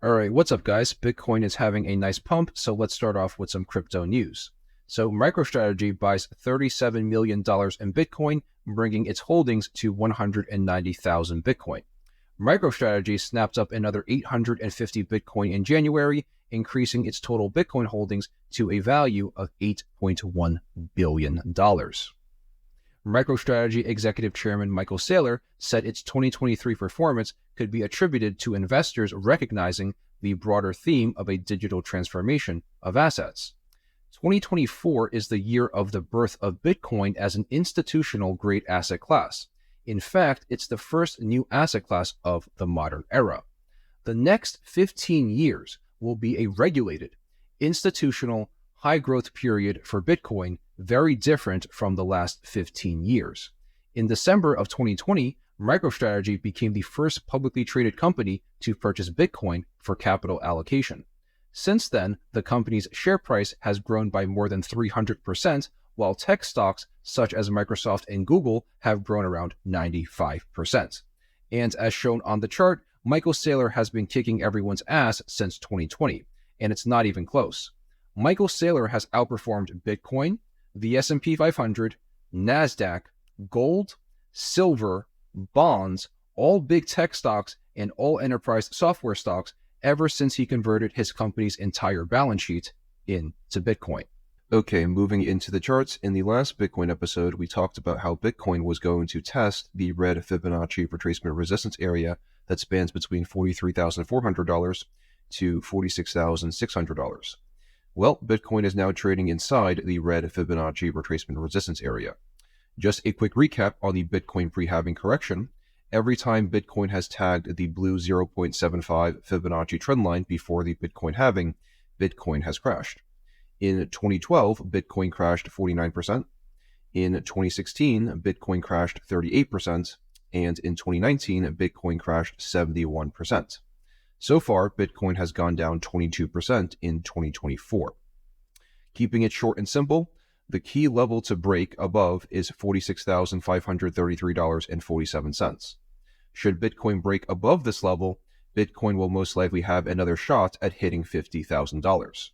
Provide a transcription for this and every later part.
All right, what's up, guys? Bitcoin is having a nice pump, so let's start off with some crypto news. So MicroStrategy buys $37 million in Bitcoin, bringing its holdings to 190,000 Bitcoin. MicroStrategy snapped up another 850 Bitcoin in January, increasing its total Bitcoin holdings to a value of $8.1 billion. MicroStrategy Executive Chairman Michael Saylor said its 2023 performance could be attributed to investors recognizing the broader theme of a digital transformation of assets. 2024 is the year of the birth of Bitcoin as an institutional-grade asset class. In fact, it's the first new asset class of the modern era. The next 15 years will be a regulated, institutional, high-growth period for Bitcoin, very different from the last 15 years. In December of 2020, MicroStrategy became the first publicly traded company to purchase Bitcoin for capital allocation. Since then, the company's share price has grown by more than 300%, while tech stocks such as Microsoft and Google have grown around 95%. And as shown on the chart, Michael Saylor has been kicking everyone's ass since 2020, and it's not even close. Michael Saylor has outperformed Bitcoin, the S&P 500, NASDAQ, gold, silver, bonds, all big tech stocks, and all enterprise software stocks ever since he converted his company's entire balance sheet into Bitcoin. Okay, moving into the charts, in the last Bitcoin episode, we talked about how Bitcoin was going to test the red Fibonacci retracement resistance area that spans between $43,400 to $46,600. Well, Bitcoin is now trading inside the red Fibonacci retracement resistance area. Just a quick recap on the Bitcoin pre-halving correction. Every time Bitcoin has tagged the blue 0.75 Fibonacci trendline before the Bitcoin halving, Bitcoin has crashed. In 2012, Bitcoin crashed 49%. In 2016, Bitcoin crashed 38%. And in 2019, Bitcoin crashed 71%. So far, Bitcoin has gone down 22% in 2024. Keeping it short and simple, the key level to break above is $46,533.47. Should Bitcoin break above this level, Bitcoin will most likely have another shot at hitting $50,000.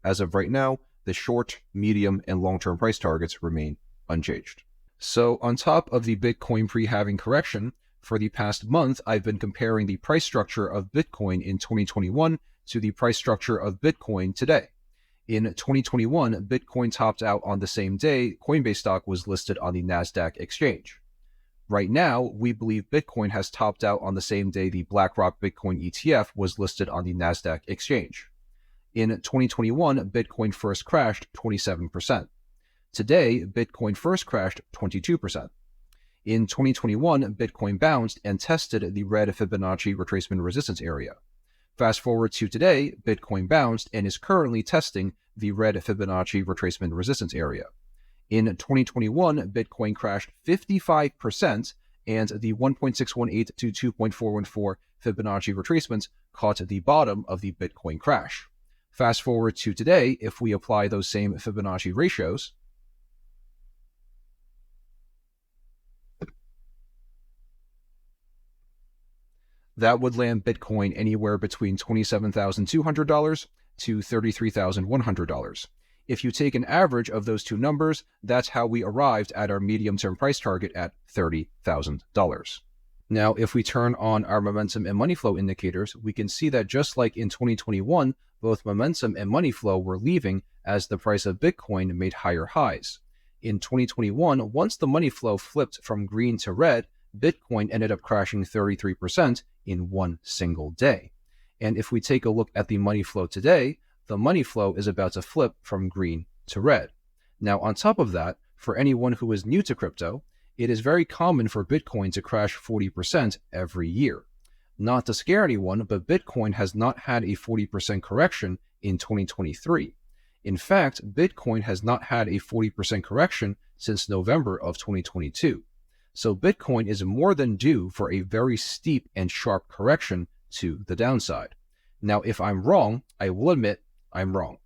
As of right now, the short, medium, and long-term price targets remain unchanged. So on top of the Bitcoin pre-halving correction, for the past month, I've been comparing the price structure of Bitcoin in 2021 to the price structure of Bitcoin today. In 2021, Bitcoin topped out on the same day Coinbase stock was listed on the NASDAQ exchange. Right now, we believe Bitcoin has topped out on the same day the BlackRock Bitcoin ETF was listed on the NASDAQ exchange. In 2021, Bitcoin first crashed 27%. Today, Bitcoin first crashed 22%. In 2021, Bitcoin bounced and tested the red Fibonacci retracement resistance area. Fast forward to today, Bitcoin bounced and is currently testing the red Fibonacci retracement resistance area. In 2021, Bitcoin crashed 55%, and the 1.618 to 2.414 Fibonacci retracements caught the bottom of the Bitcoin crash. Fast forward to today, if we apply those same Fibonacci ratios, that would land Bitcoin anywhere between $27,200 to $33,100. If you take an average of those two numbers, that's how we arrived at our medium-term price target at $30,000. Now, if we turn on our momentum and money flow indicators, we can see that just like in 2021, both momentum and money flow were leaving as the price of Bitcoin made higher highs. In 2021, once the money flow flipped from green to red, Bitcoin ended up crashing 33% in one single day. And if we take a look at the money flow today, the money flow is about to flip from green to red. Now, on top of that, for anyone who is new to crypto, it is very common for Bitcoin to crash 40% every year. Not to scare anyone, but Bitcoin has not had a 40% correction in 2023. In fact, Bitcoin has not had a 40% correction since November of 2022. So Bitcoin is more than due for a very steep and sharp correction to the downside. Now, if I'm wrong, I will admit I'm wrong.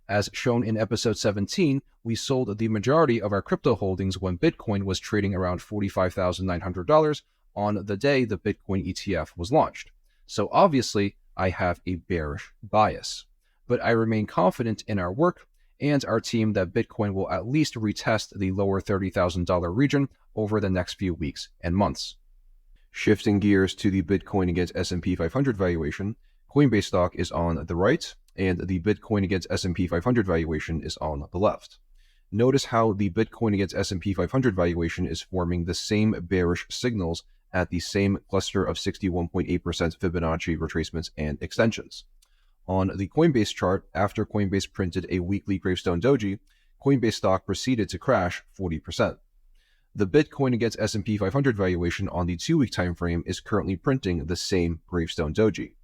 As shown in episode 17, we sold the majority of our crypto holdings when Bitcoin was trading around $45,900 on the day the Bitcoin ETF was launched. So obviously, I have a bearish bias. But I remain confident in our work and our team that Bitcoin will at least retest the lower $30,000 region over the next few weeks and months. Shifting gears to the Bitcoin against S&P 500 valuation, Coinbase stock is on the right, and the Bitcoin against S&P 500 valuation is on the left. Notice how the Bitcoin against S&P 500 valuation is forming the same bearish signals at the same cluster of 61.8% Fibonacci retracements and extensions. On the Coinbase chart, after Coinbase printed a weekly gravestone doji, Coinbase stock proceeded to crash 40%. The Bitcoin against S&P 500 valuation on the 2-week time frame is currently printing the same gravestone doji.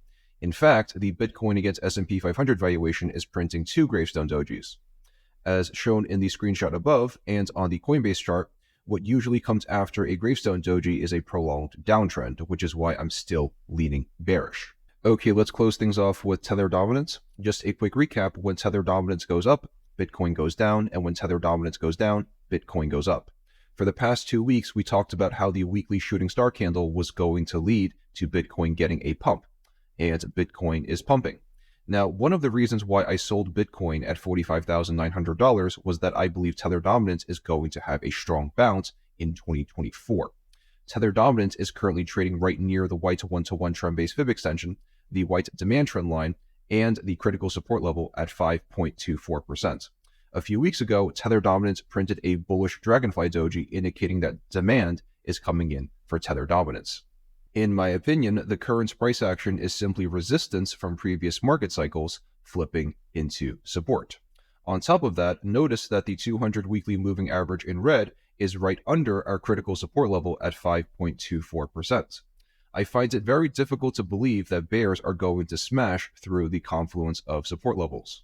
In fact, the Bitcoin against S&P 500 valuation is printing 2 gravestone dojis. As shown in the screenshot above and on the Coinbase chart, what usually comes after a gravestone doji is a prolonged downtrend, which is why I'm still leaning bearish. Okay, let's close things off with Tether dominance. Just a quick recap: when Tether dominance goes up, Bitcoin goes down, and when Tether dominance goes down, Bitcoin goes up. For the past 2 weeks, we talked about how the weekly shooting star candle was going to lead to Bitcoin getting a pump, and Bitcoin is pumping. Now, one of the reasons why I sold Bitcoin at $45,900 was that I believe Tether dominance is going to have a strong bounce in 2024. Tether dominance is currently trading right near the white 1-to-1 trend-based fib extension, the white demand trend line, and the critical support level at 5.24%. A few weeks ago, Tether dominance printed a bullish dragonfly doji indicating that demand is coming in for Tether dominance. In my opinion, the current price action is simply resistance from previous market cycles flipping into support. On top of that, notice that the 200 weekly moving average in red is right under our critical support level at 5.24%. I find it very difficult to believe that bears are going to smash through the confluence of support levels.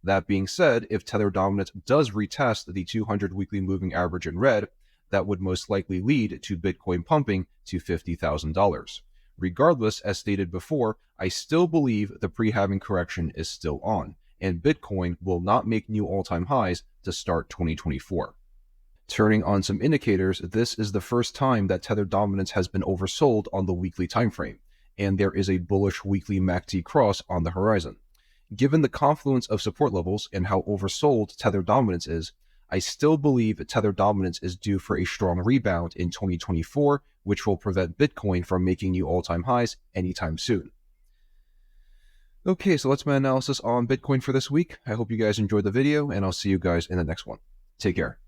That being said, if Tether dominance does retest the 200 weekly moving average in red, that would most likely lead to Bitcoin pumping to $50,000. Regardless, as stated before, I still believe the pre-halving correction is still on, and Bitcoin will not make new all-time highs to start 2024. Turning on some indicators, this is the first time that Tether dominance has been oversold on the weekly time frame, and there is a bullish weekly MACD cross on the horizon. Given the confluence of support levels and how oversold Tether dominance is, I still believe Tether dominance is due for a strong rebound in 2024, which will prevent Bitcoin from making new all-time highs anytime soon. Okay, so that's my analysis on Bitcoin for this week. I hope you guys enjoyed the video, and I'll see you guys in the next one. Take care.